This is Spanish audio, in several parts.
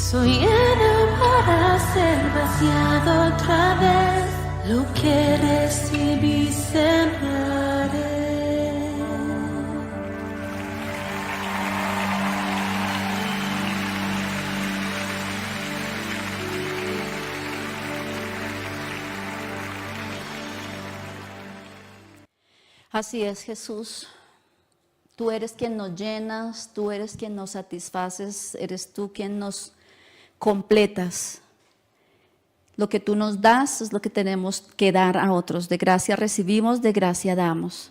Soy lleno para ser vaciado otra vez. Lo que recibí sembraré. Así es, Jesús. Tú eres quien nos llenas, tú eres quien nos satisfaces, eres tú quien nos completas. Lo que tú nos das es lo que tenemos que dar a otros. De gracia recibimos, de gracia damos.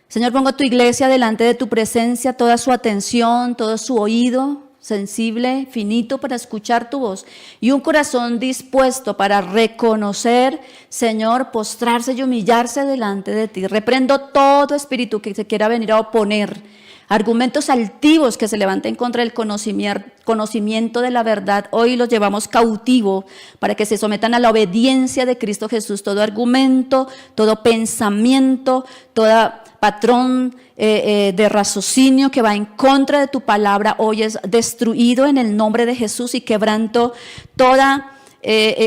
Señor, pongo a tu iglesia delante de tu presencia, toda su atención, todo su oído sensible, finito para escuchar tu voz y un corazón dispuesto para reconocer, Señor, postrarse y humillarse delante de ti. Reprendo todo espíritu que se quiera venir a oponer, argumentos altivos que se levanten contra el conocimiento de la verdad. Hoy los llevamos cautivo para que se sometan a la obediencia de Cristo Jesús. Todo argumento, todo pensamiento, toda patrón de raciocinio que va en contra de tu palabra hoy es destruido en el nombre de Jesús, y quebranto toda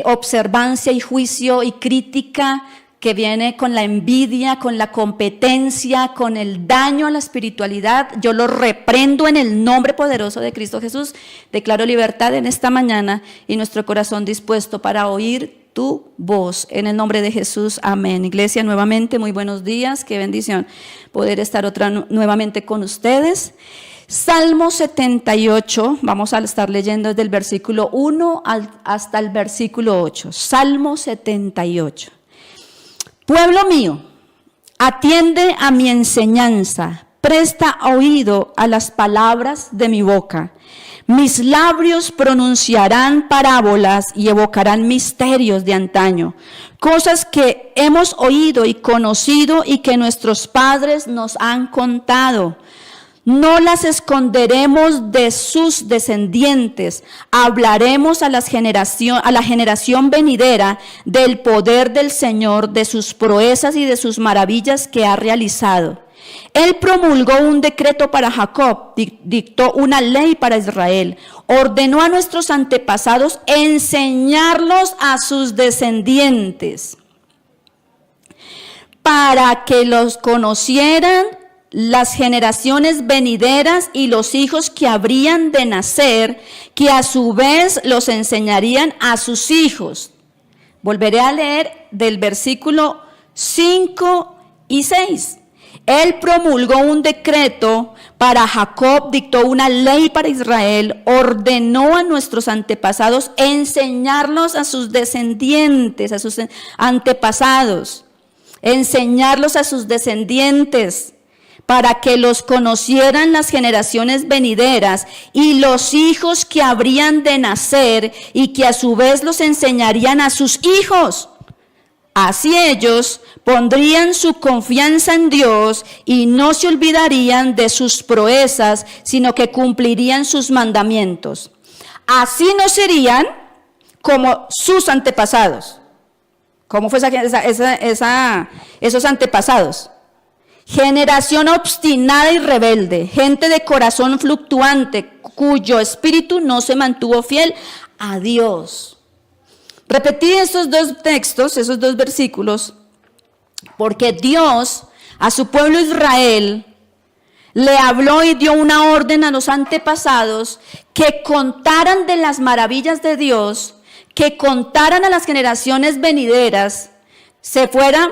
observancia y juicio y crítica que viene con la envidia, con la competencia, con el daño a la espiritualidad. Yo lo reprendo en el nombre poderoso de Cristo Jesús. Declaro libertad en esta mañana y nuestro corazón dispuesto para oír tu voz, en el nombre de Jesús, amén. Iglesia, nuevamente, muy buenos días, qué bendición poder estar nuevamente con ustedes. Salmo 78, vamos a estar leyendo desde el versículo 1 hasta el versículo 8. Salmo 78. Pueblo mío, atiende a mi enseñanza, presta oído a las palabras de mi boca. Mis labios pronunciarán parábolas y evocarán misterios de antaño, cosas que hemos oído y conocido y que nuestros padres nos han contado. No las esconderemos de sus descendientes. Hablaremos a la generación venidera del poder del Señor, de sus proezas y de sus maravillas que ha realizado. Él promulgó un decreto para Jacob, dictó una ley para Israel, ordenó a nuestros antepasados enseñarlos a sus descendientes, para que los conocieran las generaciones venideras y los hijos que habrían de nacer, que a su vez los enseñarían a sus hijos. Volveré a leer del versículo 5 y 6. Él promulgó un decreto para Jacob, dictó una ley para Israel, ordenó a nuestros antepasados enseñarlos a sus descendientes, a sus antepasados, enseñarlos a sus descendientes, para que los conocieran las generaciones venideras y los hijos que habrían de nacer, y que a su vez los enseñarían a sus hijos. Así ellos pondrían su confianza en Dios y no se olvidarían de sus proezas, sino que cumplirían sus mandamientos. Así no serían como sus antepasados. ¿Cómo fue esos antepasados? Generación obstinada y rebelde, gente de corazón fluctuante, cuyo espíritu no se mantuvo fiel a Dios. Repetí estos dos textos, esos dos versículos, porque Dios a su pueblo Israel le habló y dio una orden a los antepasados que contaran de las maravillas de Dios, que contaran a las generaciones venideras, se fuera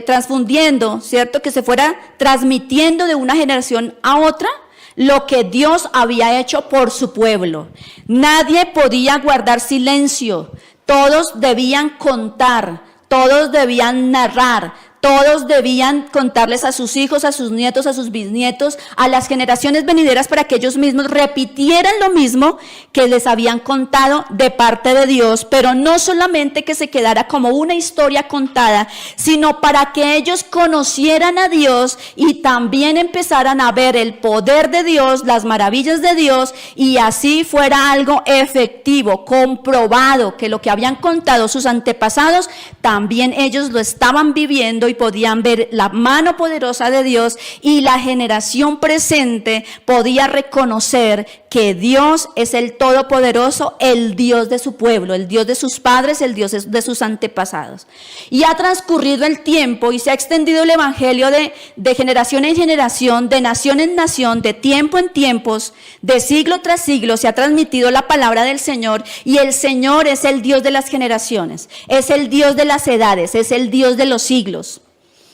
transfundiendo, ¿cierto? Que se fuera transmitiendo de una generación a otra lo que Dios había hecho por su pueblo. Nadie podía guardar silencio, todos debían contar, todos debían narrar, todos debían contarles a sus hijos, a sus nietos, a sus bisnietos, a las generaciones venideras, para que ellos mismos repitieran lo mismo que les habían contado de parte de Dios, pero no solamente que se quedara como una historia contada, sino para que ellos conocieran a Dios y también empezaran a ver el poder de Dios, las maravillas de Dios, y así fuera algo efectivo, comprobado, que lo que habían contado sus antepasados, también ellos lo estaban viviendo y podían ver la mano poderosa de Dios, y la generación presente podía reconocer que Dios es el Todopoderoso, el Dios de su pueblo, el Dios de sus padres, el Dios de sus antepasados. Y ha transcurrido el tiempo y se ha extendido el evangelio de generación en generación, de nación en nación, de tiempo en tiempos, de siglo tras siglo. Se ha transmitido la palabra del Señor, y el Señor es el Dios de las generaciones, es el Dios de las edades, es el Dios de los siglos.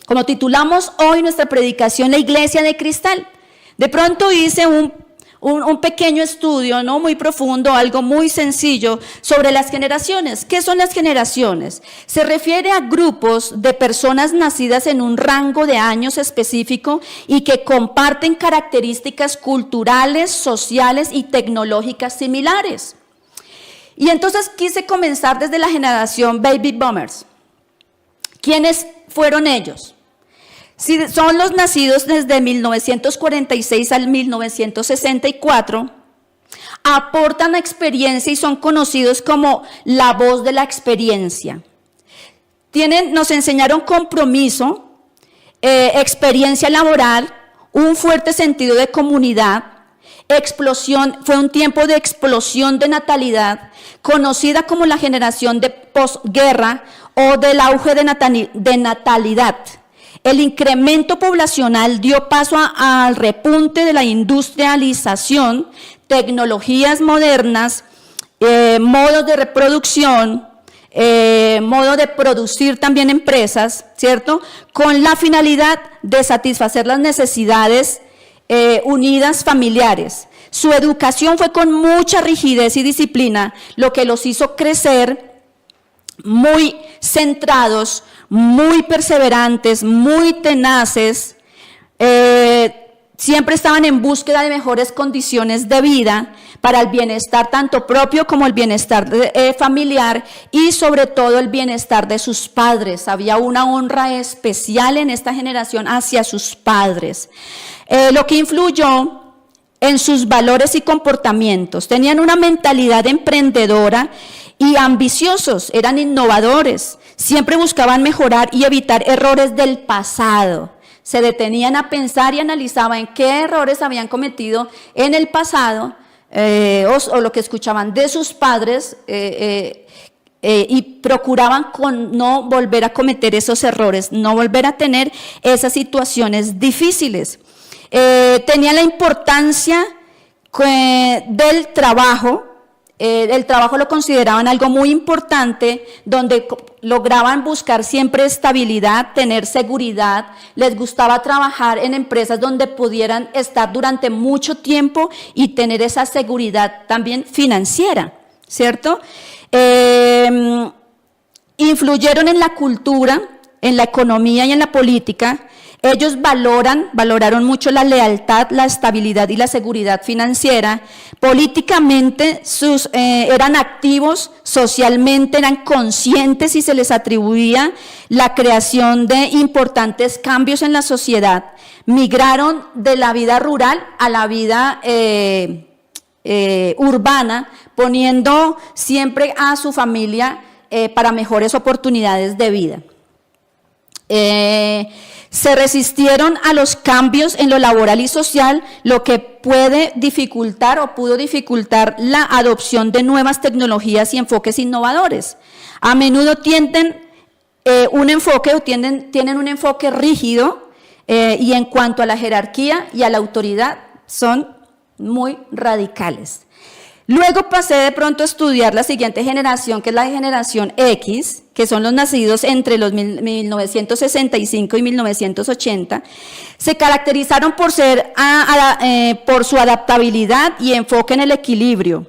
Como titulamos hoy nuestra predicación, La Iglesia de Cristal. De pronto hice un pequeño estudio, no muy profundo, algo muy sencillo sobre las generaciones. ¿Qué son las generaciones? Se refiere a grupos de personas nacidas en un rango de años específico y que comparten características culturales, sociales y tecnológicas similares. Y entonces quise comenzar desde la generación Baby Boomers. ¿Quiénes fueron ellos? Si son los nacidos desde 1946 al 1964, aportan experiencia y son conocidos como la voz de la experiencia. Nos enseñaron compromiso, experiencia laboral, un fuerte sentido de comunidad, fue un tiempo de explosión de natalidad, conocida como la generación de posguerra o del auge de natalidad. El incremento poblacional dio paso al repunte de la industrialización, tecnologías modernas, modos de reproducción, modo de producir también empresas, ¿cierto? Con la finalidad de satisfacer las necesidades unidas familiares. Su educación fue con mucha rigidez y disciplina, lo que los hizo crecer muy centrados, muy perseverantes, muy tenaces, siempre estaban en búsqueda de mejores condiciones de vida para el bienestar tanto propio como el bienestar familiar y sobre todo el bienestar de sus padres. Había una honra especial en esta generación hacia sus padres, lo que influyó en sus valores y comportamientos. Tenían una mentalidad emprendedora y ambiciosos, eran innovadores, siempre buscaban mejorar y evitar errores del pasado. Se detenían a pensar y analizaban qué errores habían cometido en el pasado o lo que escuchaban de sus padres y procuraban no volver a cometer esos errores, no volver a tener esas situaciones difíciles. Tenían la importancia del trabajo. El trabajo lo consideraban algo muy importante, donde lograban buscar siempre estabilidad, tener seguridad. Les gustaba trabajar en empresas donde pudieran estar durante mucho tiempo y tener esa seguridad también financiera, ¿cierto? Influyeron en la cultura, en la economía y en la política. Ellos valoraron mucho la lealtad, la estabilidad y la seguridad financiera. Políticamente eran activos, socialmente eran conscientes y se les atribuía la creación de importantes cambios en la sociedad. Migraron de la vida rural a la vida urbana, poniendo siempre a su familia para mejores oportunidades de vida. Se resistieron a los cambios en lo laboral y social, lo que puede dificultar o pudo dificultar la adopción de nuevas tecnologías y enfoques innovadores. A menudo tienen un enfoque rígido y en cuanto a la jerarquía y a la autoridad son muy radicales. Luego pasé de pronto a estudiar la siguiente generación, que es la generación X, que son los nacidos entre los 1965 y 1980. Se caracterizaron por su adaptabilidad y enfoque en el equilibrio.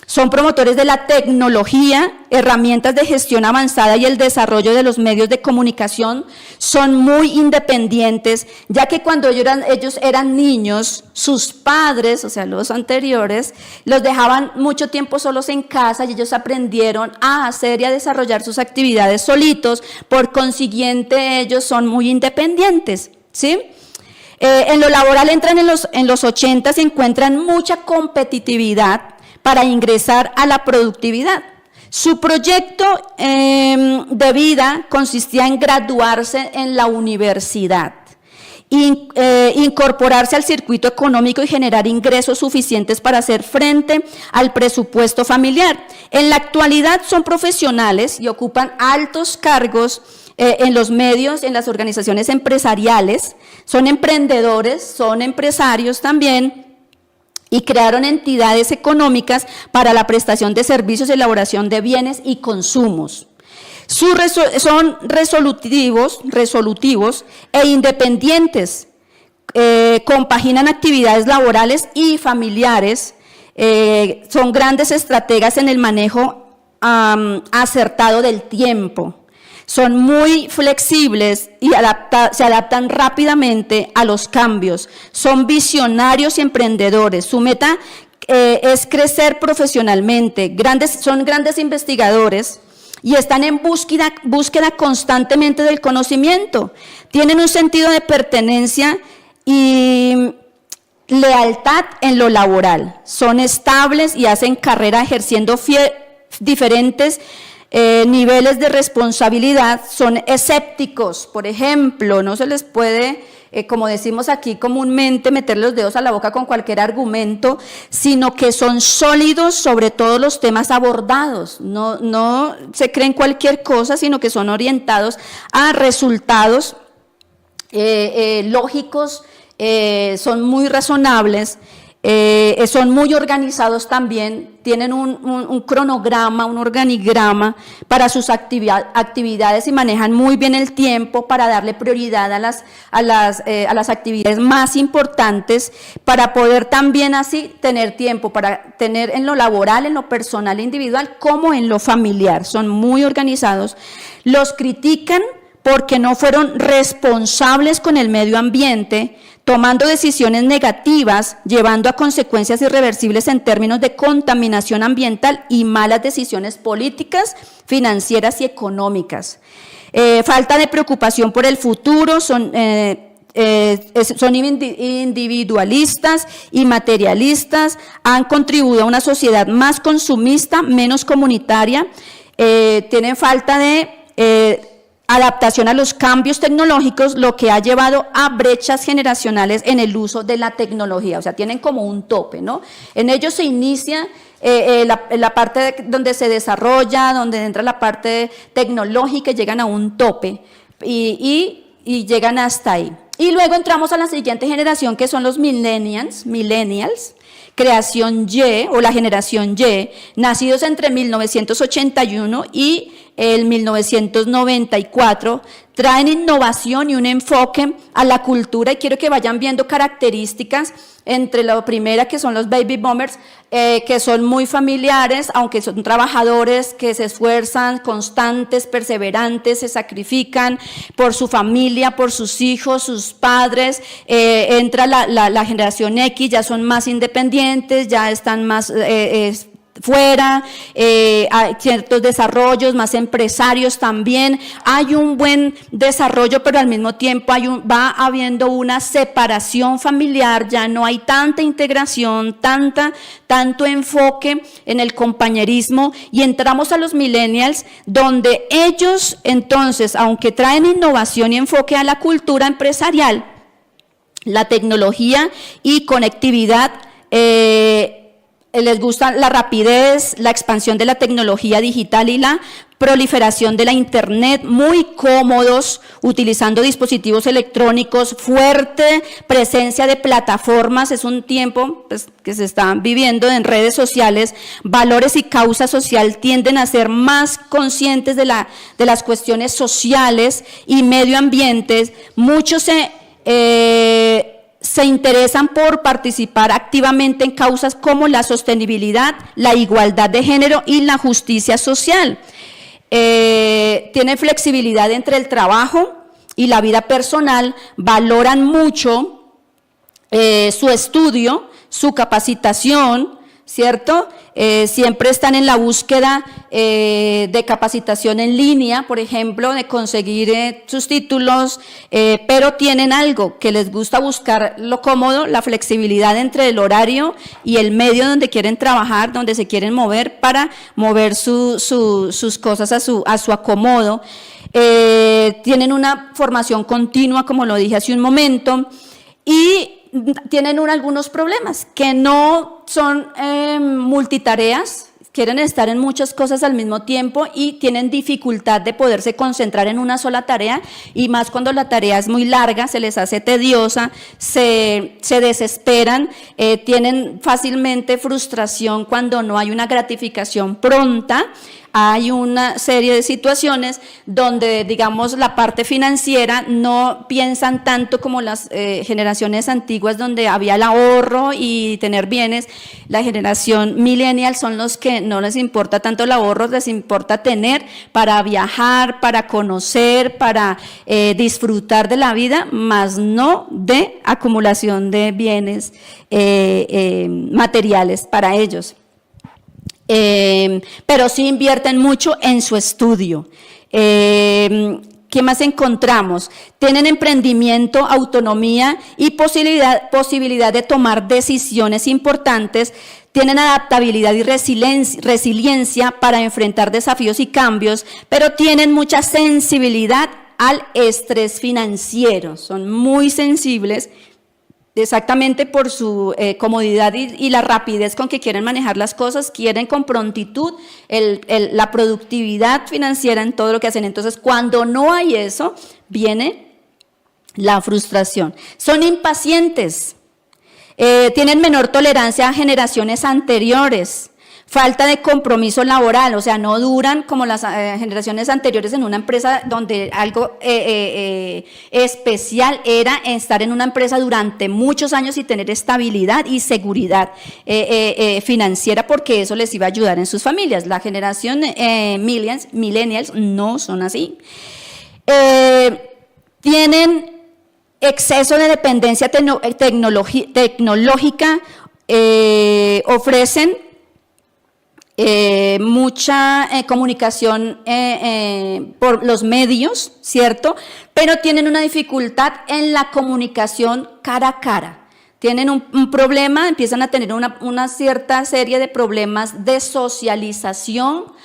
Son promotores de la tecnología, herramientas de gestión avanzada y el desarrollo de los medios de comunicación. Son muy independientes, ya que cuando ellos eran niños, sus padres, o sea, los anteriores, los dejaban mucho tiempo solos en casa y ellos aprendieron a hacer y a desarrollar sus actividades solitos. Por consiguiente, ellos son muy independientes, ¿sí? En lo laboral entran en los 80, se encuentran mucha competitividad para ingresar a la productividad. Su proyecto de vida consistía en graduarse en la universidad, incorporarse al circuito económico y generar ingresos suficientes para hacer frente al presupuesto familiar. En la actualidad son profesionales y ocupan altos cargos en los medios, en las organizaciones empresariales, son emprendedores, son empresarios también, y crearon entidades económicas para la prestación de servicios y elaboración de bienes y consumos. Son resolutivos e independientes, compaginan actividades laborales y familiares, son grandes estrategas en el manejo acertado del tiempo. Son muy flexibles y se adaptan rápidamente a los cambios. Son visionarios y emprendedores. Su meta es crecer profesionalmente. Son grandes investigadores y están en búsqueda constantemente del conocimiento. Tienen un sentido de pertenencia y lealtad en lo laboral. Son estables y hacen carrera ejerciendo diferentes niveles de responsabilidad. Son escépticos, por ejemplo, no se les puede, como decimos aquí comúnmente, meter los dedos a la boca con cualquier argumento, sino que son sólidos sobre todos los temas abordados, no se creen cualquier cosa, sino que son orientados a resultados lógicos, son muy razonables. Son muy organizados también, tienen un cronograma, un organigrama para sus actividades y manejan muy bien el tiempo para darle prioridad a las actividades más importantes, para poder también así tener tiempo para tener en lo laboral, en lo personal e individual, como en lo familiar. Son muy organizados. Los critican porque no fueron responsables con el medio ambiente, tomando decisiones negativas, llevando a consecuencias irreversibles en términos de contaminación ambiental y malas decisiones políticas, financieras y económicas. Falta de preocupación por el futuro, son individualistas y materialistas, han contribuido a una sociedad más consumista, menos comunitaria, tienen falta de adaptación a los cambios tecnológicos, lo que ha llevado a brechas generacionales en el uso de la tecnología. O sea, tienen como un tope, ¿no? En ellos se inicia la parte donde se desarrolla, donde entra la parte tecnológica, y llegan a un tope y llegan hasta ahí. Y luego entramos a la siguiente generación, que son los millennials, creación Y o la generación Y, nacidos entre 1981 y el 1994, traen innovación y un enfoque a la cultura, y quiero que vayan viendo características entre la primera, que son los baby boomers, que son muy familiares, aunque son trabajadores que se esfuerzan, constantes, perseverantes, se sacrifican por su familia, por sus hijos, sus padres. Entra la generación X, ya son más independientes, ya están más fuera, hay ciertos desarrollos, más empresarios también, hay un buen desarrollo, pero al mismo tiempo va habiendo una separación familiar, ya no hay tanta integración, tanto enfoque en el compañerismo, y entramos a los millennials, donde ellos entonces, aunque traen innovación y enfoque a la cultura empresarial, la tecnología y conectividad, les gusta la rapidez, la expansión de la tecnología digital y la proliferación de la internet, muy cómodos, utilizando dispositivos electrónicos, fuerte presencia de plataformas, es un tiempo pues, que se está viviendo en redes sociales, valores y causa social tienden a ser más conscientes de las cuestiones sociales y medioambientales, muchos se interesan por participar activamente en causas como la sostenibilidad, la igualdad de género y la justicia social. Tienen flexibilidad entre el trabajo y la vida personal, valoran mucho su estudio, su capacitación, ¿cierto? Siempre están en la búsqueda de capacitación en línea, por ejemplo, de conseguir sus títulos, pero tienen algo que les gusta buscar lo cómodo, la flexibilidad entre el horario y el medio donde quieren trabajar, donde se quieren mover para mover sus cosas a su acomodo. Tienen una formación continua, como lo dije hace un momento, y tienen algunos problemas, que no son multitareas, quieren estar en muchas cosas al mismo tiempo y tienen dificultad de poderse concentrar en una sola tarea, y más cuando la tarea es muy larga, se les hace tediosa, se desesperan, tienen fácilmente frustración cuando no hay una gratificación pronta. Hay una serie de situaciones donde, digamos, la parte financiera no piensan tanto como las generaciones antiguas, donde había el ahorro y tener bienes. La generación millennial son los que no les importa tanto el ahorro, les importa tener para viajar, para conocer, para disfrutar de la vida, más no de acumulación de bienes materiales para ellos. Pero sí invierten mucho en su estudio. ¿Qué más encontramos? Tienen emprendimiento, autonomía y posibilidad de tomar decisiones importantes. Tienen adaptabilidad y resiliencia para enfrentar desafíos y cambios, pero tienen mucha sensibilidad al estrés financiero. Son muy sensibles, exactamente por su comodidad y la rapidez con que quieren manejar las cosas, quieren con prontitud la productividad financiera en todo lo que hacen. Entonces, cuando no hay eso, viene la frustración. Son impacientes, tienen menor tolerancia a generaciones anteriores, falta de compromiso laboral, o sea, no duran como las generaciones anteriores en una empresa, donde algo especial era estar en una empresa durante muchos años y tener estabilidad y seguridad financiera, porque eso les iba a ayudar en sus familias. La generación millennials no son así. Tienen exceso de dependencia tecnológica, ofrecen mucha comunicación por los medios, ¿cierto? Pero tienen una dificultad en la comunicación cara a cara. Tienen un problema, empiezan a tener una cierta serie de problemas de socialización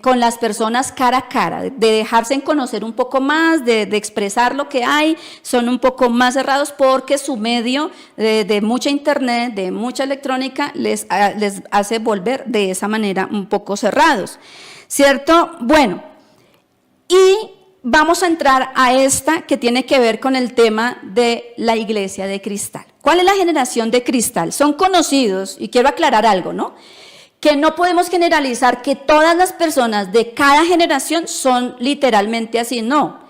con las personas cara a cara, de dejarse en conocer un poco más, de expresar lo que hay. Son un poco más cerrados porque su medio de mucha internet, de mucha electrónica, les hace volver de esa manera un poco cerrados, ¿cierto? Bueno, y vamos a entrar a esta que tiene que ver con el tema de la iglesia de cristal. ¿Cuál es la generación de cristal? Son conocidos, y quiero aclarar algo, ¿no? Que no podemos generalizar que todas las personas de cada generación son literalmente así, no.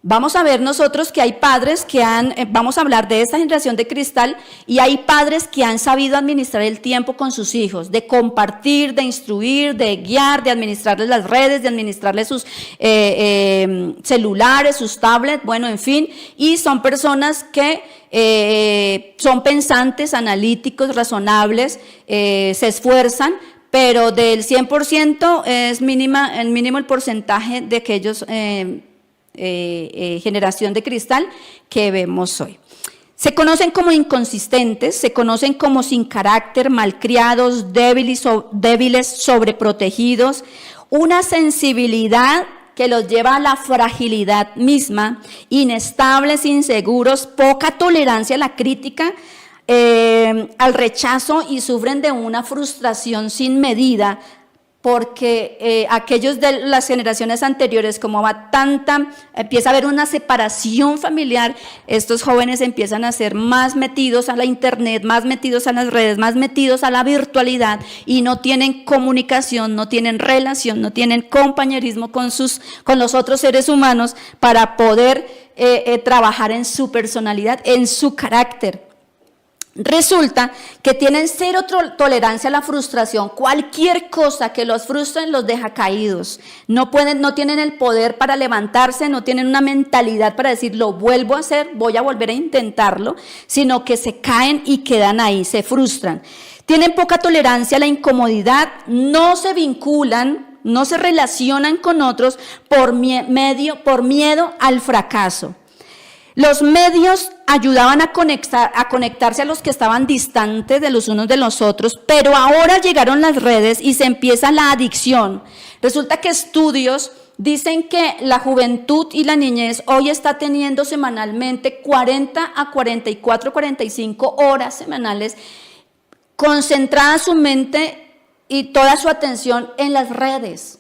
Vamos a ver nosotros que hay padres que vamos a hablar de esta generación de cristal, y hay padres que han sabido administrar el tiempo con sus hijos, de compartir, de instruir, de guiar, de administrarles las redes, de administrarles sus celulares, sus tablets, bueno, en fin, y son personas que son pensantes, analíticos, razonables, se esfuerzan, pero del 100% es mínimo el porcentaje de aquellos generación de cristal que vemos hoy. Se conocen como inconsistentes, se conocen como sin carácter, malcriados, débiles, sobreprotegidos, una sensibilidad que los lleva a la fragilidad misma, inestables, inseguros, poca tolerancia a la crítica, al rechazo, y sufren de una frustración sin medida, porque aquellos de las generaciones anteriores, como empieza a haber una separación familiar, estos jóvenes empiezan a ser más metidos a la internet, más metidos a las redes, más metidos a la virtualidad, y no tienen comunicación, no tienen relación, no tienen compañerismo con los otros seres humanos para poder trabajar en su personalidad, en su carácter. Resulta que tienen cero tolerancia a la frustración. Cualquier cosa que los frustre los deja caídos. No tienen el poder para levantarse, no tienen una mentalidad para decir, lo vuelvo a hacer, voy a volver a intentarlo, sino que se caen y quedan ahí, se frustran. Tienen poca tolerancia a la incomodidad, no se vinculan, no se relacionan con otros por miedo al fracaso. Los medios ayudaban a conectarse a los que estaban distantes de los unos de los otros, pero ahora llegaron las redes y se empieza la adicción. Resulta que estudios dicen que la juventud y la niñez hoy está teniendo semanalmente 40 a 44, 45 horas semanales concentrada su mente y toda su atención en las redes.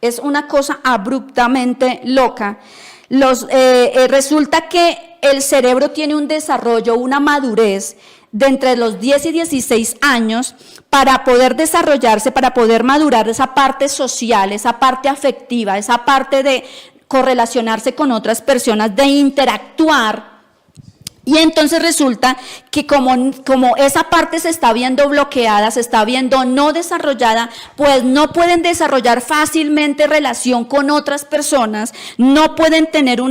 Es una cosa abruptamente loca. Resulta que el cerebro tiene un desarrollo, una madurez de entre los 10 y 16 años para poder desarrollarse, para poder madurar esa parte social, esa parte afectiva, esa parte de correlacionarse con otras personas, de interactuar. Y entonces resulta que como esa parte se está viendo bloqueada, se está viendo no desarrollada, pues no pueden desarrollar fácilmente relación con otras personas, no pueden tener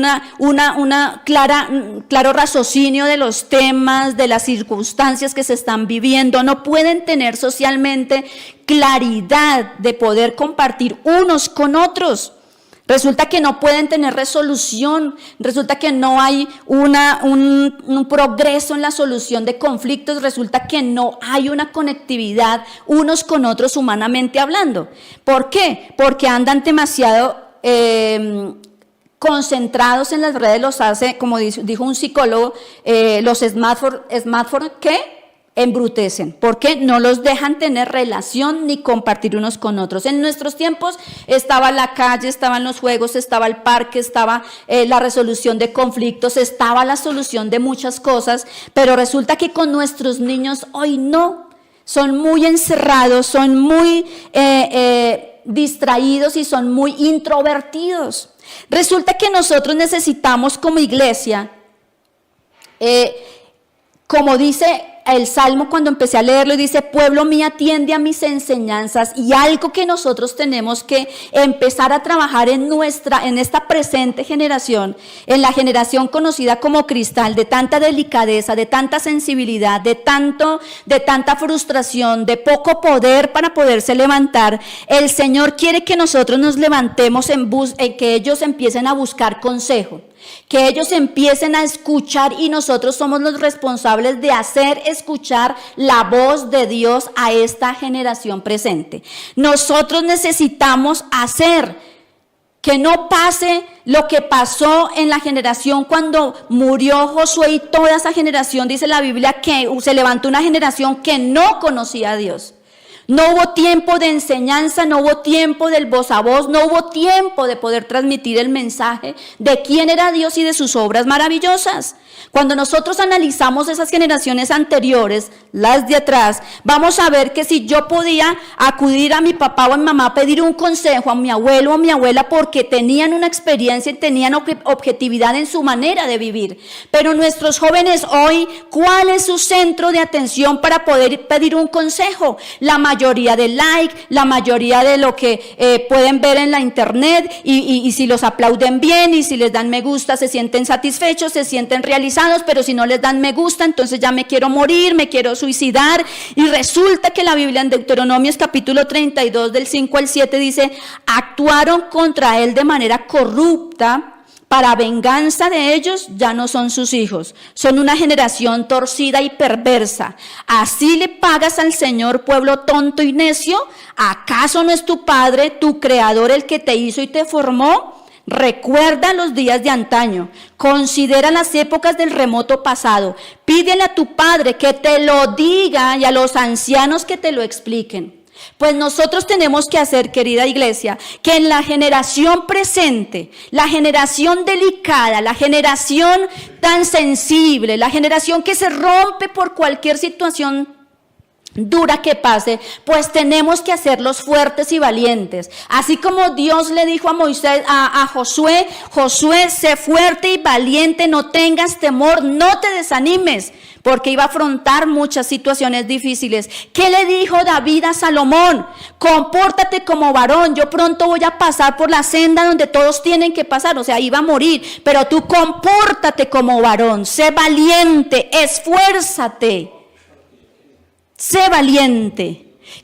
claro raciocinio de los temas, de las circunstancias que se están viviendo, no pueden tener socialmente claridad de poder compartir unos con otros. Resulta que no pueden tener resolución, resulta que no hay un progreso en la solución de conflictos, resulta que no hay una conectividad unos con otros humanamente hablando. ¿Por qué? Porque andan demasiado concentrados en las redes, los hace, como dijo un psicólogo, los smartphones, ¿qué? Embrutecen, porque no los dejan tener relación ni compartir unos con otros. En nuestros tiempos estaba la calle, estaban los juegos, estaba el parque, estaba la resolución de conflictos, estaba la solución de muchas cosas, pero resulta que con nuestros niños hoy no, son muy encerrados, son muy distraídos y son muy introvertidos. Resulta que nosotros necesitamos como iglesia, como dice el Salmo cuando empecé a leerlo, dice, pueblo mío, atiende a mis enseñanzas, y algo que nosotros tenemos que empezar a trabajar en esta presente generación, en la generación conocida como cristal, de tanta delicadeza, de tanta sensibilidad, de tanta frustración, de poco poder para poderse levantar. El Señor quiere que nosotros nos levantemos en que ellos empiecen a buscar consejo, que ellos empiecen a escuchar, y nosotros somos los responsables de hacer escuchar la voz de Dios a esta generación presente. Nosotros necesitamos hacer que no pase lo que pasó en la generación cuando murió Josué y toda esa generación, dice la Biblia, que se levantó una generación que no conocía a Dios. No hubo tiempo de enseñanza, no hubo tiempo del voz a voz, no hubo tiempo de poder transmitir el mensaje de quién era Dios y de sus obras maravillosas. Cuando nosotros analizamos esas generaciones anteriores, las de atrás, vamos a ver que si yo podía acudir a mi papá o a mi mamá a pedir un consejo, a mi abuelo o a mi abuela, porque tenían una experiencia y tenían objetividad en su manera de vivir. Pero nuestros jóvenes hoy, ¿cuál es su centro de atención para poder pedir un consejo? La mayoría de like, la mayoría de lo que pueden ver en la internet, y si los aplauden bien y si les dan me gusta se sienten satisfechos, se sienten realizados, pero si no les dan me gusta entonces ya me quiero morir, me quiero suicidar. Y resulta que la Biblia en Deuteronomios capítulo 32 del 5 al 7 dice, actuaron contra él de manera corrupta, para venganza de ellos ya no son sus hijos, son una generación torcida y perversa. ¿Así le pagas al Señor, pueblo tonto y necio? ¿Acaso no es tu Padre, tu Creador, el que te hizo y te formó? Recuerda los días de antaño, considera las épocas del remoto pasado, pídele a tu Padre que te lo diga y a los ancianos que te lo expliquen. Pues nosotros tenemos que hacer, querida iglesia, que en la generación presente, la generación delicada, la generación tan sensible, la generación que se rompe por cualquier situación dura que pase, pues tenemos que hacerlos fuertes y valientes. Así como Dios le dijo a Moisés, a Josué, Josué, sé fuerte y valiente, no tengas temor, no te desanimes, porque iba a afrontar muchas situaciones difíciles. ¿Qué le dijo David a Salomón? Compórtate como varón, yo pronto voy a pasar por la senda donde todos tienen que pasar, o sea, iba a morir, pero tú compórtate como varón, sé valiente, esfuérzate, sé valiente.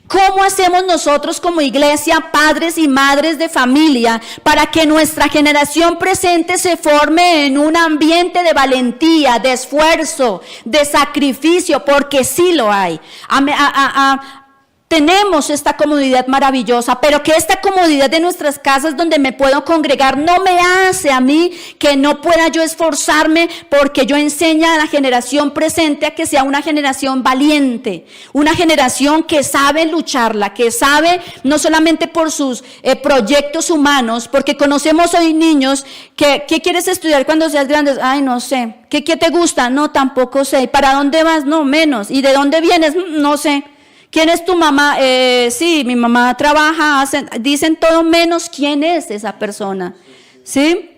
¿Cómo hacemos nosotros como iglesia, padres y madres de familia, para que nuestra generación presente se forme en un ambiente de valentía, de esfuerzo, de sacrificio? Porque sí lo hay. Tenemos esta comodidad maravillosa, pero que esta comodidad de nuestras casas donde me puedo congregar no me hace a mí que no pueda yo esforzarme, porque yo enseño a la generación presente a que sea una generación valiente, una generación que sabe lucharla, que sabe no solamente por sus proyectos humanos, porque conocemos hoy niños que ¿qué quieres estudiar cuando seas grande? Ay, no sé. ¿Qué te gusta? No, tampoco sé. ¿Para dónde vas? No, menos. ¿Y de dónde vienes? No sé. ¿Quién es tu mamá? Sí, mi mamá trabaja, dicen todo menos quién es esa persona, ¿sí?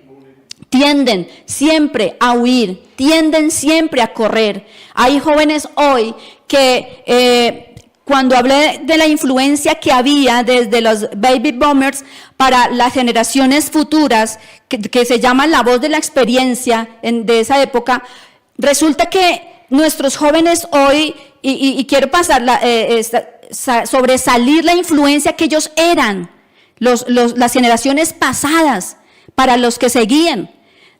Tienden siempre a huir, tienden siempre a correr. Hay jóvenes hoy que cuando hablé de la influencia que había desde los baby boomers para las generaciones futuras, que se llama la voz de la experiencia de esa época, resulta que nuestros jóvenes hoy, y quiero sobresalir la influencia que ellos eran, las generaciones pasadas, para los que seguían.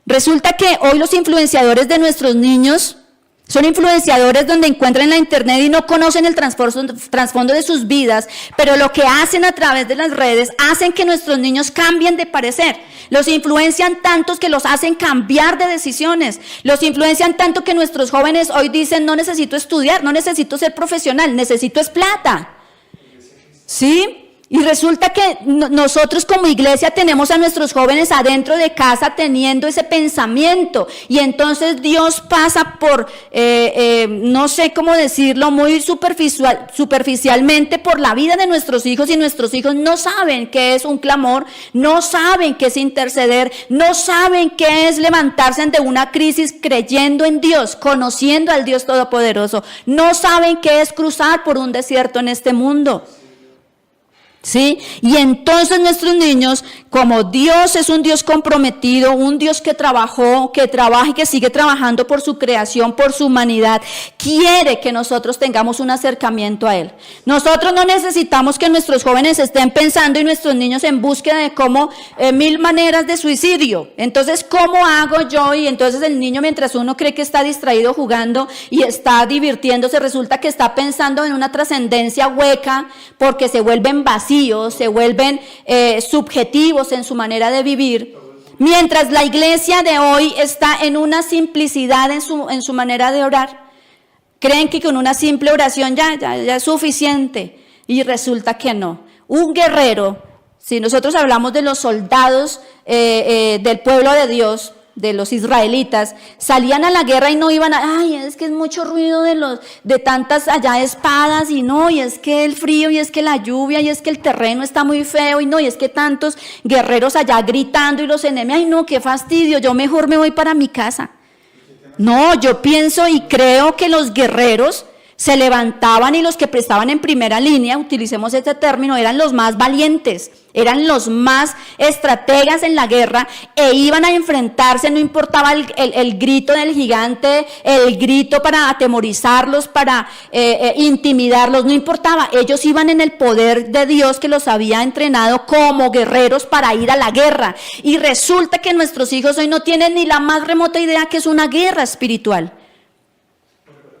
Resulta que hoy los influenciadores de nuestros niños son influenciadores donde encuentran en la internet y no conocen el trasfondo de sus vidas, pero lo que hacen a través de las redes hacen que nuestros niños cambien de parecer. Los influencian tantos que los hacen cambiar de decisiones. Los influencian tanto que nuestros jóvenes hoy dicen: no necesito estudiar, no necesito ser profesional, necesito es plata. ¿Sí? Y resulta que nosotros como iglesia tenemos a nuestros jóvenes adentro de casa teniendo ese pensamiento, y entonces Dios pasa por, no sé cómo decirlo, muy superficialmente por la vida de nuestros hijos, y nuestros hijos no saben qué es un clamor, no saben qué es interceder, no saben qué es levantarse ante una crisis creyendo en Dios, conociendo al Dios Todopoderoso, no saben qué es cruzar por un desierto en este mundo. ¿Sí? Y entonces nuestros niños, como Dios es un Dios comprometido, un Dios que trabajó, que trabaja y que sigue trabajando por su creación, por su humanidad, quiere que nosotros tengamos un acercamiento a Él. Nosotros no necesitamos que nuestros jóvenes estén pensando y nuestros niños en búsqueda de cómo 1000 maneras de suicidio. Entonces, ¿cómo hago yo? Y entonces el niño, mientras uno cree que está distraído jugando y está divirtiéndose, resulta que está pensando en una trascendencia hueca, porque se vuelven vacíos, se vuelven subjetivos en su manera de vivir, mientras la iglesia de hoy está en una simplicidad en su manera de orar. Creen que con una simple oración ya es suficiente, y resulta que no. Un guerrero, si nosotros hablamos de los soldados del pueblo de Dios, de los israelitas, salían a la guerra y no iban ay, es que es mucho ruido de tantas allá espadas, y no, y es que el frío, y es que la lluvia, y es que el terreno está muy feo, y no, y es que tantos guerreros allá gritando y los enemigos, ay no, qué fastidio, yo mejor me voy para mi casa. No, yo pienso y creo que los guerreros se levantaban, y los que prestaban en primera línea, utilicemos este término, eran los más valientes, eran los más estrategas en la guerra, e iban a enfrentarse, no importaba el grito del gigante, el grito para atemorizarlos, para intimidarlos, no importaba, ellos iban en el poder de Dios que los había entrenado como guerreros para ir a la guerra. Y resulta que nuestros hijos hoy no tienen ni la más remota idea que es una guerra espiritual.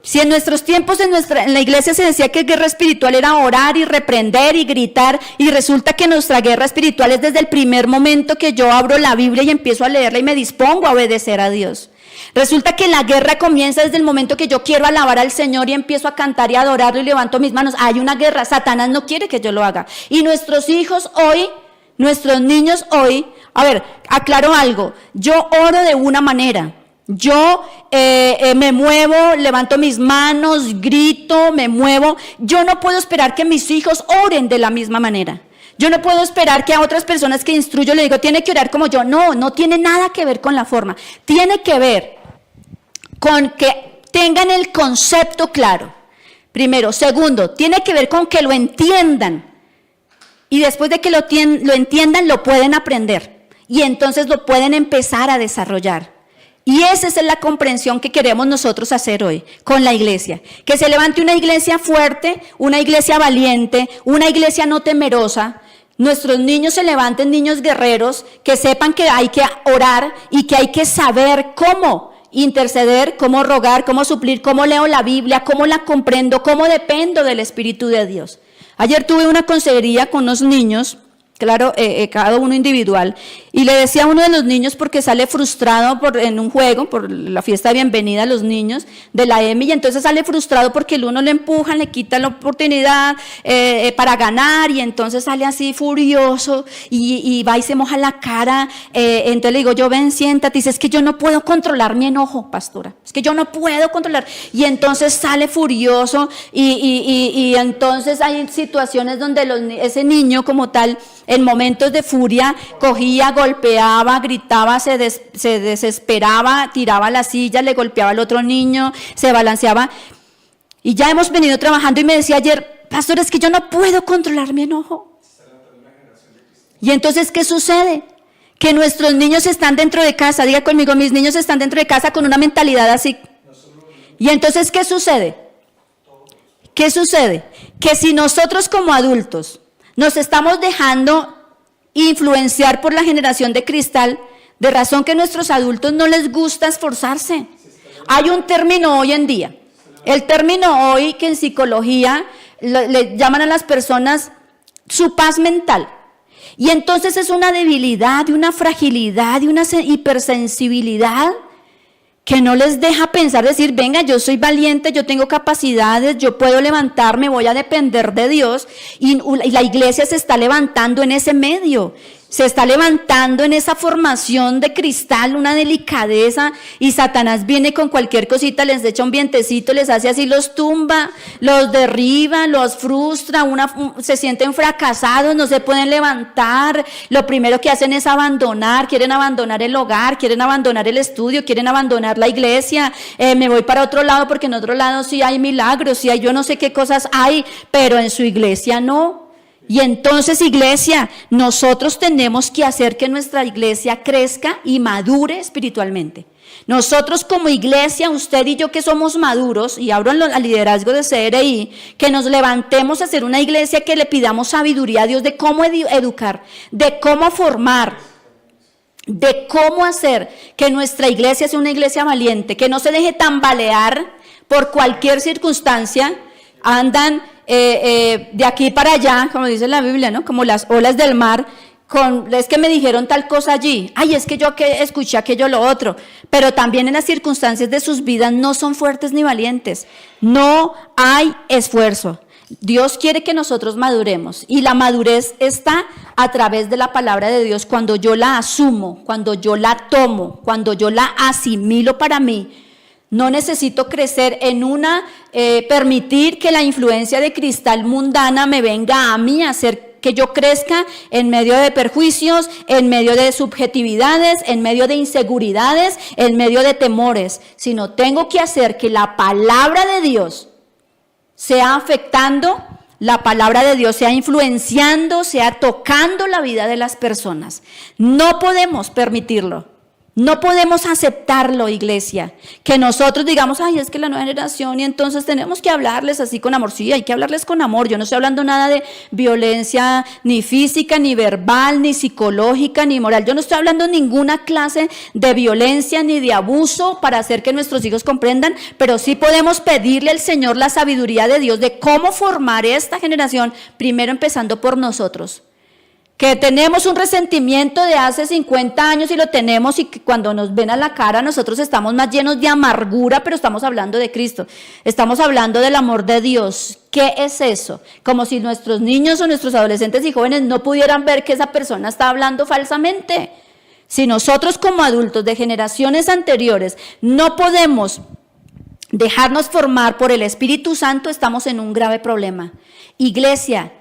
Si en nuestros tiempos en la iglesia se decía que guerra espiritual era orar y reprender y gritar, y resulta que nuestra guerra espiritual es desde el primer momento que yo abro la Biblia y empiezo a leerla y me dispongo a obedecer a Dios. Resulta que la guerra comienza desde el momento que yo quiero alabar al Señor y empiezo a cantar y a adorarlo y levanto mis manos. Hay una guerra, Satanás no quiere que yo lo haga. Y nuestros hijos hoy, nuestros niños hoy, a ver, aclaro algo, yo oro de una manera. Yo me muevo, levanto mis manos, grito, me muevo. Yo no puedo esperar que mis hijos oren de la misma manera. Yo no puedo esperar que a otras personas que instruyo le digo, tiene que orar como yo. No, no tiene nada que ver con la forma. Tiene que ver con que tengan el concepto claro. Primero. Segundo, tiene que ver con que lo entiendan. Y después de que lo entiendan, lo pueden aprender. Y entonces lo pueden empezar a desarrollar. Y esa es la comprensión que queremos nosotros hacer hoy con la iglesia. Que se levante una iglesia fuerte, una iglesia valiente, una iglesia no temerosa. Nuestros niños se levanten niños guerreros, que sepan que hay que orar y que hay que saber cómo interceder, cómo rogar, cómo suplir, cómo leo la Biblia, cómo la comprendo, cómo dependo del Espíritu de Dios. Ayer tuve una consejería con unos niños, claro, cada uno individual, y le decía a uno de los niños, porque sale frustrado en un juego, por la fiesta de bienvenida a los niños de la EMI, y entonces sale frustrado porque el uno le empujan, le quitan la oportunidad para ganar, y entonces sale así furioso, y va y se moja la cara. Entonces le digo yo, ven, siéntate. Dice, es que yo no puedo controlar mi enojo, pastora, es que yo no puedo controlar, y entonces sale furioso, y entonces hay situaciones donde ese niño como tal, en momentos de furia, cogía, golpeaba, gritaba, se desesperaba, tiraba la silla, le golpeaba al otro niño, se balanceaba. Y ya hemos venido trabajando y me decía ayer, pastor, es que yo no puedo controlar mi enojo. Y entonces, ¿qué sucede? Que nuestros niños están dentro de casa, diga conmigo, mis niños están dentro de casa con una mentalidad así. Y entonces, ¿qué sucede? ¿Qué sucede? Que si nosotros como adultos nos estamos dejando influenciar por la generación de cristal, de razón que a nuestros adultos no les gusta esforzarse. Hay un término hoy en día, el término hoy que en psicología le llaman a las personas su paz mental. Y entonces es una debilidad, y una fragilidad, y una hipersensibilidad que no les deja pensar, decir, venga, yo soy valiente, yo tengo capacidades, yo puedo levantarme, voy a depender de Dios. Y la iglesia se está levantando en ese medio, se está levantando en esa formación de cristal, una delicadeza, y Satanás viene con cualquier cosita, les echa un vientecito, les hace así, los tumba, los derriba, los frustra, se sienten fracasados, no se pueden levantar. Lo primero que hacen es abandonar, quieren abandonar el hogar, quieren abandonar el estudio, quieren abandonar la iglesia. Me voy para otro lado porque en otro lado sí hay milagros, sí hay yo no sé qué cosas hay, pero en su iglesia no. Y entonces, iglesia, nosotros tenemos que hacer que nuestra iglesia crezca y madure espiritualmente. Nosotros como iglesia, usted y yo que somos maduros, y hablo al liderazgo de CRI, que nos levantemos a ser una iglesia que le pidamos sabiduría a Dios de cómo educar, de cómo formar, de cómo hacer que nuestra iglesia sea una iglesia valiente, que no se deje tambalear por cualquier circunstancia. Andan de aquí para allá, como dice la Biblia, ¿no? Como las olas del mar, es que me dijeron tal cosa allí, ay, es que yo escuché aquello, lo otro, pero también en las circunstancias de sus vidas no son fuertes ni valientes, no hay esfuerzo. Dios quiere que nosotros maduremos, y la madurez está a través de la palabra de Dios, cuando yo la asumo, cuando yo la tomo, cuando yo la asimilo para mí. No necesito crecer en permitir que la influencia de cristal mundana me venga a mí a hacer que yo crezca en medio de perjuicios, en medio de subjetividades, en medio de inseguridades, en medio de temores, sino tengo que hacer que la palabra de Dios sea afectando, la palabra de Dios sea influenciando, sea tocando la vida de las personas. No podemos permitirlo. No podemos aceptarlo, iglesia, que nosotros digamos, ay, es que la nueva generación, y entonces tenemos que hablarles así con amor. Sí, hay que hablarles con amor. Yo no estoy hablando nada de violencia ni física, ni verbal, ni psicológica, ni moral. Yo no estoy hablando ninguna clase de violencia ni de abuso para hacer que nuestros hijos comprendan, pero sí podemos pedirle al Señor la sabiduría de Dios de cómo formar esta generación, primero empezando por nosotros. Que tenemos un resentimiento de hace 50 años y lo tenemos, y que cuando nos ven a la cara nosotros estamos más llenos de amargura, pero estamos hablando de Cristo, estamos hablando del amor de Dios. ¿Qué es eso? Como si nuestros niños o nuestros adolescentes y jóvenes no pudieran ver que esa persona está hablando falsamente. Si nosotros como adultos de generaciones anteriores no podemos dejarnos formar por el Espíritu Santo, estamos en un grave problema. Iglesia,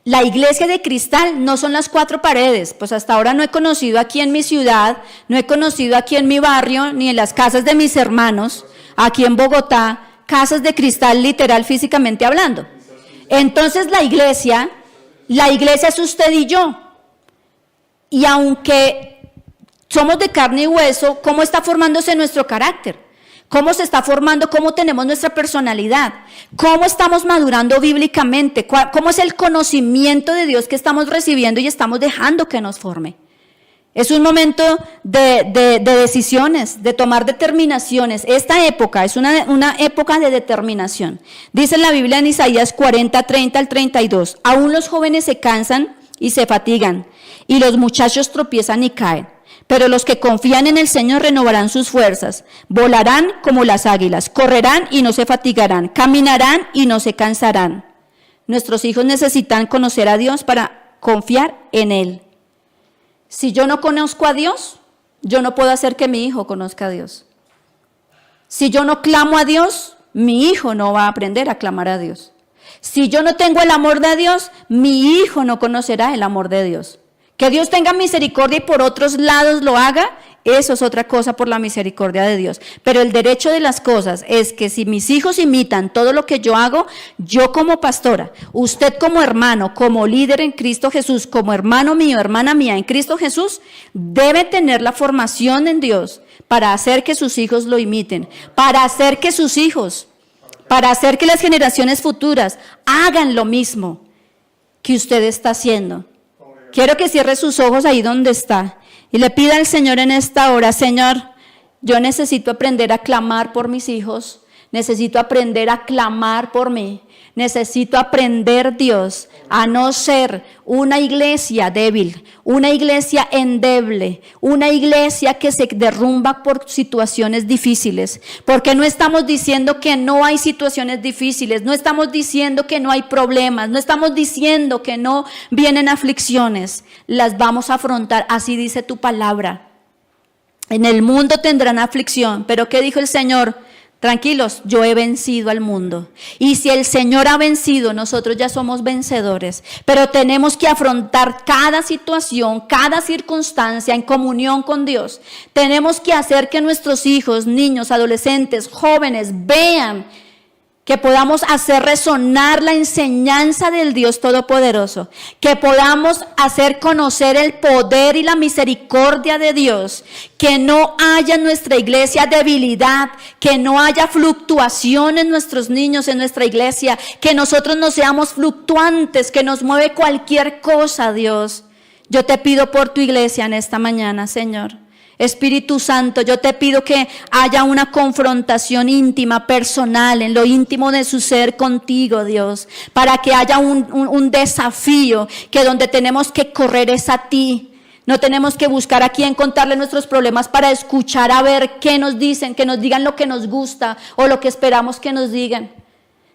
la iglesia de cristal no son las 4 paredes, pues hasta ahora no he conocido aquí en mi ciudad, no he conocido aquí en mi barrio, ni en las casas de mis hermanos, aquí en Bogotá, casas de cristal literal, físicamente hablando. Entonces la iglesia es usted y yo. Y aunque somos de carne y hueso, ¿cómo está formándose nuestro carácter? ¿Cómo se está formando? ¿Cómo tenemos nuestra personalidad? ¿Cómo estamos madurando bíblicamente? ¿Cómo es el conocimiento de Dios que estamos recibiendo y estamos dejando que nos forme? Es un momento de decisiones, de tomar determinaciones. Esta época es una época de determinación. Dice la Biblia en Isaías 40, 30 al 32, aún los jóvenes se cansan y se fatigan, y los muchachos tropiezan y caen. Pero los que confían en el Señor renovarán sus fuerzas, volarán como las águilas, correrán y no se fatigarán, caminarán y no se cansarán. Nuestros hijos necesitan conocer a Dios para confiar en Él. Si yo no conozco a Dios, yo no puedo hacer que mi hijo conozca a Dios. Si yo no clamo a Dios, mi hijo no va a aprender a clamar a Dios. Si yo no tengo el amor de Dios, mi hijo no conocerá el amor de Dios. Que Dios tenga misericordia y por otros lados lo haga, eso es otra cosa por la misericordia de Dios. Pero el derecho de las cosas es que si mis hijos imitan todo lo que yo hago, yo como pastora, usted como hermano, como líder en Cristo Jesús, como hermano mío, hermana mía en Cristo Jesús, debe tener la formación en Dios para hacer que sus hijos lo imiten, para hacer que sus hijos, para hacer que las generaciones futuras hagan lo mismo que usted está haciendo. Quiero que cierre sus ojos ahí donde está y le pida al Señor en esta hora: Señor, yo necesito aprender a clamar por mis hijos, necesito aprender a clamar por mí, necesito aprender, Dios, a no ser una iglesia débil, una iglesia endeble, una iglesia que se derrumba por situaciones difíciles, porque no estamos diciendo que no hay situaciones difíciles, no estamos diciendo que no hay problemas, no estamos diciendo que no vienen aflicciones, las vamos a afrontar, así dice tu palabra. En el mundo tendrán aflicción, pero ¿qué dijo el Señor? Tranquilos, yo he vencido al mundo. Y si el Señor ha vencido, nosotros ya somos vencedores. Pero tenemos que afrontar cada situación, cada circunstancia en comunión con Dios. Tenemos que hacer que nuestros hijos, niños, adolescentes, jóvenes vean que podamos hacer resonar la enseñanza del Dios Todopoderoso, que podamos hacer conocer el poder y la misericordia de Dios, que no haya en nuestra iglesia debilidad, que no haya fluctuación en nuestros niños, en nuestra iglesia, que nosotros no seamos fluctuantes, que nos mueve cualquier cosa, Dios. Yo te pido por tu iglesia en esta mañana, Señor. Espíritu Santo, yo te pido que haya una confrontación íntima, personal, en lo íntimo de su ser contigo, Dios, para que haya un desafío, que donde tenemos que correr es a ti. No tenemos que buscar a quién contarle nuestros problemas para escuchar a ver qué nos dicen, que nos digan lo que nos gusta o lo que esperamos que nos digan.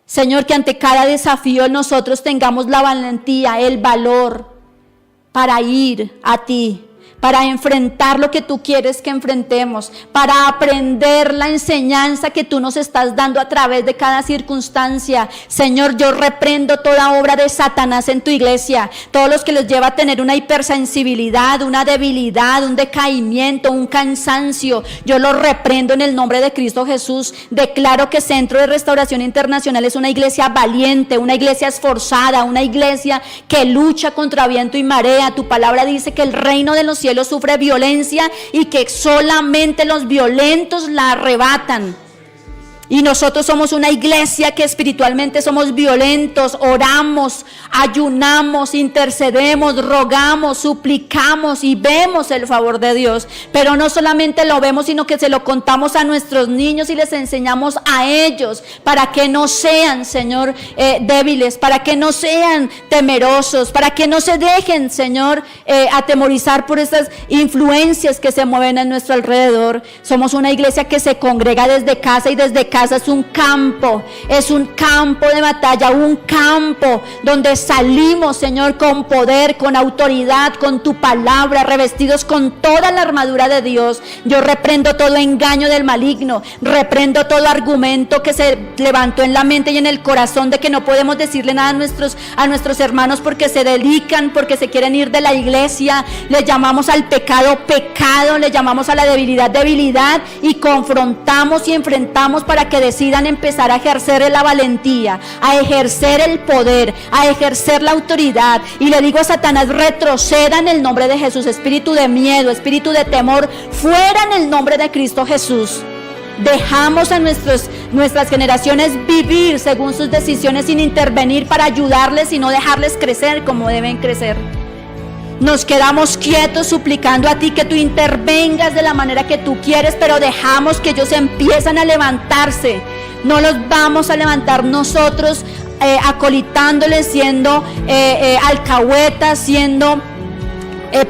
Señor, que ante cada desafío nosotros tengamos la valentía, el valor para ir a ti, para enfrentar lo que tú quieres que enfrentemos, para aprender la enseñanza que tú nos estás dando a través de cada circunstancia. Señor, yo reprendo toda obra de Satanás en tu iglesia, todos los que los lleva a tener una hipersensibilidad, una debilidad, un decaimiento, un cansancio. Yo lo reprendo en el nombre de Cristo Jesús. Declaro que Centro de Restauración Internacional es una iglesia valiente, una iglesia esforzada, una iglesia que lucha contra viento y marea. Tu palabra dice que el reino de los cielos sufre violencia y que solamente los violentos la arrebatan. Y nosotros somos una iglesia que espiritualmente somos violentos, oramos, ayunamos, intercedemos, rogamos, suplicamos y vemos el favor de Dios. Pero no solamente lo vemos, sino que se lo contamos a nuestros niños y les enseñamos a ellos para que no sean, Señor, débiles, para que no sean temerosos, para que no se dejen, Señor, atemorizar por estas influencias que se mueven a nuestro alrededor. Somos una iglesia que se congrega desde casa y desde casa casa es un campo de batalla, un campo donde salimos, Señor, con poder, con autoridad, con tu palabra, revestidos con toda la armadura de Dios. Yo reprendo todo engaño del maligno, reprendo todo argumento que se levantó en la mente y en el corazón de que no podemos decirle nada a nuestros hermanos porque se dedican, porque se quieren ir de la iglesia. Le llamamos al pecado, pecado, le llamamos a la debilidad, debilidad, y confrontamos y enfrentamos para que decidan empezar a ejercer la valentía, a ejercer el poder, a ejercer la autoridad. Y le digo a Satanás, retroceda en el nombre de Jesús, espíritu de miedo, espíritu de temor, fuera en el nombre de Cristo Jesús. Dejamos a nuestras generaciones vivir según sus decisiones sin intervenir para ayudarles y no dejarles crecer como deben crecer. Nos quedamos quietos suplicando a ti que tú intervengas de la manera que tú quieres, pero dejamos que ellos empiezan a levantarse. No los vamos a levantar nosotros acolitándoles, siendo alcahuetas, siendo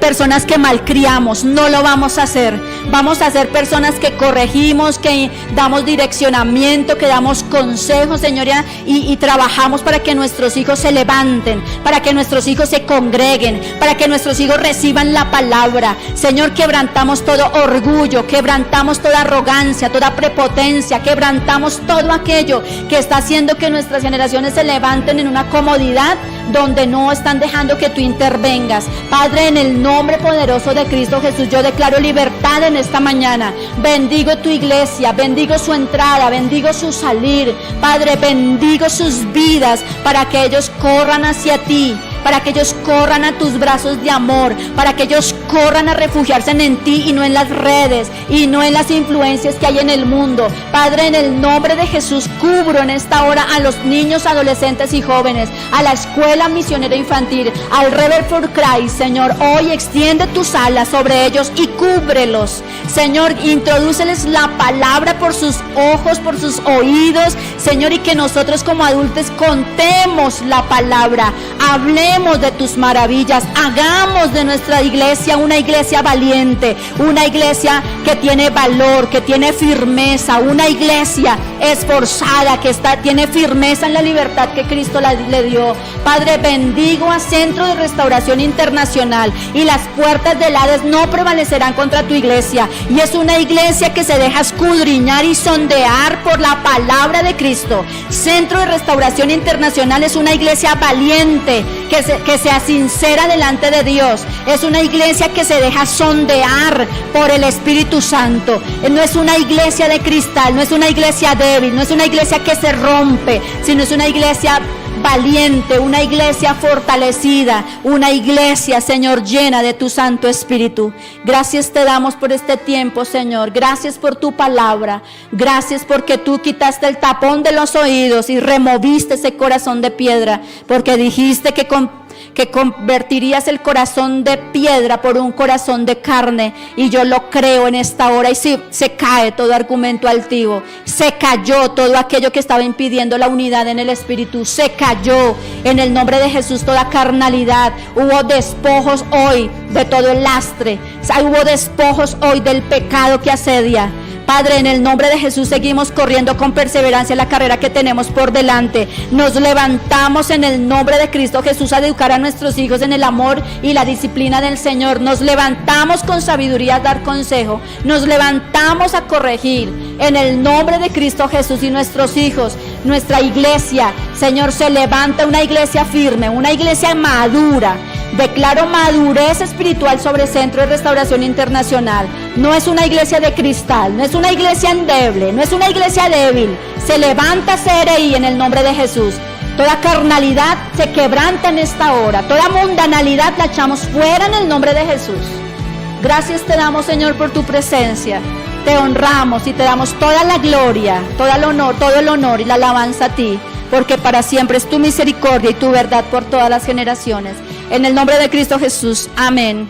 personas que malcriamos. No lo vamos a hacer. Vamos a ser personas que corregimos, que damos direccionamiento, que damos consejos, Señora, y trabajamos para que nuestros hijos se levanten, para que nuestros hijos se congreguen, para que nuestros hijos reciban la palabra. Señor, quebrantamos todo orgullo, quebrantamos toda arrogancia, toda prepotencia, quebrantamos todo aquello que está haciendo que nuestras generaciones se levanten en una comodidad donde no están dejando que tú intervengas. Padre, en el nombre poderoso de Cristo Jesús, yo declaro libertad en esta mañana. Bendigo tu iglesia, bendigo su entrada, bendigo su salir. Padre, bendigo sus vidas para que ellos corran hacia ti, para que ellos corran a tus brazos de amor, para que ellos corran a refugiarse en ti y no en las redes y no en las influencias que hay en el mundo. Padre, en el nombre de Jesús, cubro en esta hora a los niños, adolescentes y jóvenes, a la escuela misionera infantil, al Rebel for Christ. Señor, hoy extiende tus alas sobre ellos y cúbrelos. Señor, introdúceles la palabra por sus ojos, por sus oídos, Señor, y que nosotros como adultos contemos la palabra, hablemos de tus maravillas, hagamos de nuestra iglesia una iglesia valiente, una iglesia que tiene valor, que tiene firmeza, una iglesia esforzada, que tiene firmeza en la libertad que Cristo le dio. Padre, bendigo a Centro de Restauración Internacional, y las puertas del Hades no prevalecerán contra tu iglesia, y es una iglesia que se deja escudriñar y sondear por la palabra de Cristo. Centro de Restauración Internacional es una iglesia valiente, que sea sincera delante de Dios. Es una iglesia que se deja sondear por el Espíritu Santo. No es una iglesia de cristal, no es una iglesia débil, no es una iglesia que se rompe, sino es una iglesia valiente, una iglesia fortalecida, una iglesia, Señor, llena de tu Santo Espíritu. Gracias te damos por este tiempo, Señor. Gracias por tu palabra. Gracias porque tú quitaste el tapón de los oídos y removiste ese corazón de piedra, porque dijiste que convertirías el corazón de piedra por un corazón de carne, y yo lo creo en esta hora. Y sí, se cae todo argumento altivo, se cayó todo aquello que estaba impidiendo la unidad en el Espíritu, se cayó en el nombre de Jesús toda carnalidad. Hubo despojos hoy de todo el lastre, hubo despojos hoy del pecado que asedia. Padre, en el nombre de Jesús seguimos corriendo con perseverancia la carrera que tenemos por delante. Nos levantamos en el nombre de Cristo Jesús a educar a nuestros hijos en el amor y la disciplina del Señor. Nos levantamos con sabiduría a dar consejo. Nos levantamos a corregir en el nombre de Cristo Jesús, y nuestros hijos, nuestra iglesia, Señor, se levanta una iglesia firme, una iglesia madura. Declaro madurez espiritual sobre Centro de Restauración Internacional. No es una iglesia de cristal, no es una iglesia endeble, no es una iglesia débil. Se levanta CRI en el nombre de Jesús. Toda carnalidad se quebranta en esta hora, toda mundanalidad la echamos fuera en el nombre de Jesús. Gracias te damos, Señor, por tu presencia. Te honramos y te damos toda la gloria, todo el honor y la alabanza a ti, porque para siempre es tu misericordia y tu verdad por todas las generaciones. En el nombre de Cristo Jesús, amén.